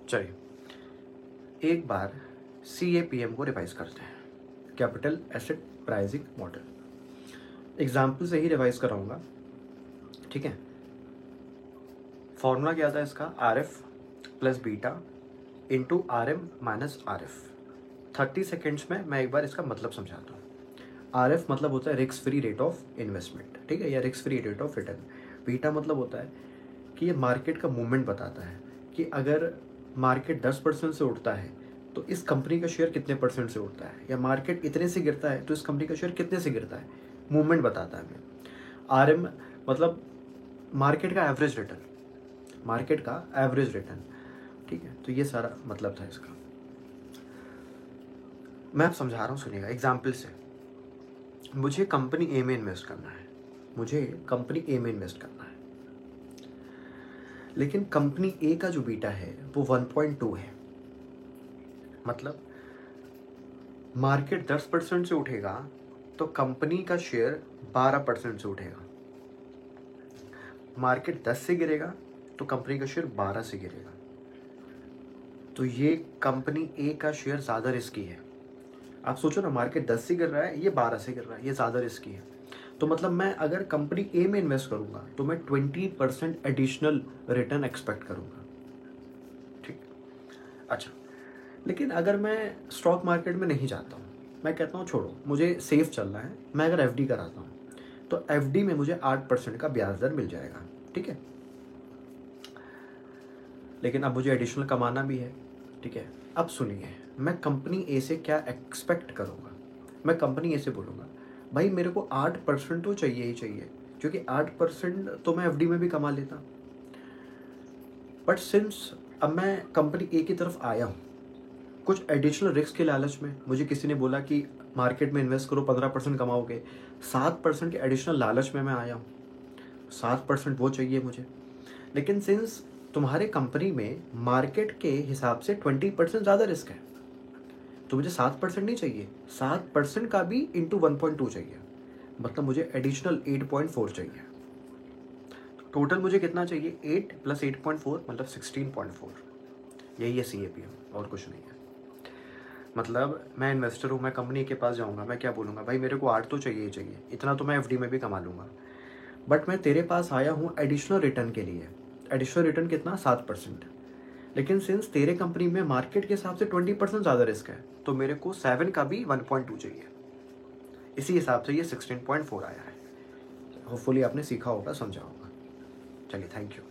चलिए एक बार CAPM को रिवाइज करते हैं, capital asset pricing model. Example से ही रिवाइज कराऊंगा, ठीक है। फॉर्मूला क्या था इसका, RF plus beta into RM minus RF। 30 seconds में मैं एक बार इसका मतलब समझाता हूँ। RF मतलब होता है risk free rate of investment, ठीक है, या risk free rate of return. Beta मतलब होता है कि ये मार्केट का मूवमेंट बताता है कि अगर मार्केट 10% से उठता है तो इस कंपनी का शेयर कितने % से उठता है, या मार्केट इतने से गिरता है तो इस कंपनी का शेयर कितने से गिरता है, मूवमेंट बताता है हमें। RM मतलब मार्केट का एवरेज रिटर्न, मार्केट का एवरेज रिटर्न, ठीक है। तो ये सारा मतलब था इसका। मैं अब समझा रहा हूँ, सुनिएगा एग्जाम्पल से। मुझे कंपनी ए में इन्वेस्ट करना है, मुझे कंपनी ए में इन्वेस्ट करना है, लेकिन कंपनी ए का जो बीटा है वो 1.2 है। मतलब मार्केट 10% से उठेगा तो कंपनी का शेयर 12% से उठेगा। मार्केट 10 से गिरेगा तो कंपनी का शेयर 12 से गिरेगा। तो ये कंपनी ए का शेयर ज़्यादा रिस्की है। आप सोचो ना, मार्केट 10 से गिर रहा है, ये 12 से गिर रहा है, ये ज़्यादा रिस्की है। तो मतलब मैं अगर कंपनी ए में इन्वेस्ट करूंगा तो मैं 20% एडिशनल रिटर्न एक्सपेक्ट करूंगा, ठीक। अच्छा, लेकिन अगर मैं स्टॉक मार्केट में नहीं जाता हूँ, मैं कहता हूँ छोड़ो मुझे सेफ चलना है, मैं अगर FD कराता हूँ तो FD में मुझे 8% का ब्याज दर मिल जाएगा, ठीक है। लेकिन अब मुझे एडिशनल कमाना भी है, ठीक है। अब सुनिए, मैं कंपनी ए से क्या एक्सपेक्ट करूँगा। मैं कंपनी ए से बोलूँगा भाई मेरे को 8% तो चाहिए ही चाहिए, क्योंकि 8% तो मैं FD में भी कमा लेता। बट सिंस अब मैं कंपनी ए की तरफ आया हूँ, कुछ एडिशनल रिस्क के लालच में मुझे किसी ने बोला कि मार्केट में इन्वेस्ट करो 15% कमाओगे, 7% के एडिशनल लालच में मैं आया हूँ, 7% वो चाहिए मुझे। लेकिन सिंस तुम्हारे कंपनी में मार्केट के हिसाब से 20% ज़्यादा रिस्क है, तो मुझे 7% नहीं चाहिए, 7% का भी इंटू 1.2 चाहिए, मतलब मुझे एडिशनल 8.4 चाहिए। टोटल मुझे कितना चाहिए, 8 + 8.4 मतलब 16.4। यही है CAPM, और कुछ नहीं है। मतलब मैं इन्वेस्टर हूँ, मैं कंपनी के पास जाऊँगा, मैं क्या बोलूँगा, भाई मेरे को 8 तो चाहिए ही चाहिए, इतना तो मैं FD में भी कमा लूँगा। बट मैं तेरे पास आया हूँ एडिशनल रिटर्न के लिए। एडिशनल रिटर्न कितना, 7%। लेकिन सिंस तेरे कंपनी में मार्केट के हिसाब से 20% ज़्यादा रिस्क है, तो मेरे को 7 का भी 1.2 चाहिए। इसी हिसाब से ये 16.4 आया है। होपफुली आपने सीखा होगा, समझा होगा। चलिए, थैंक यू।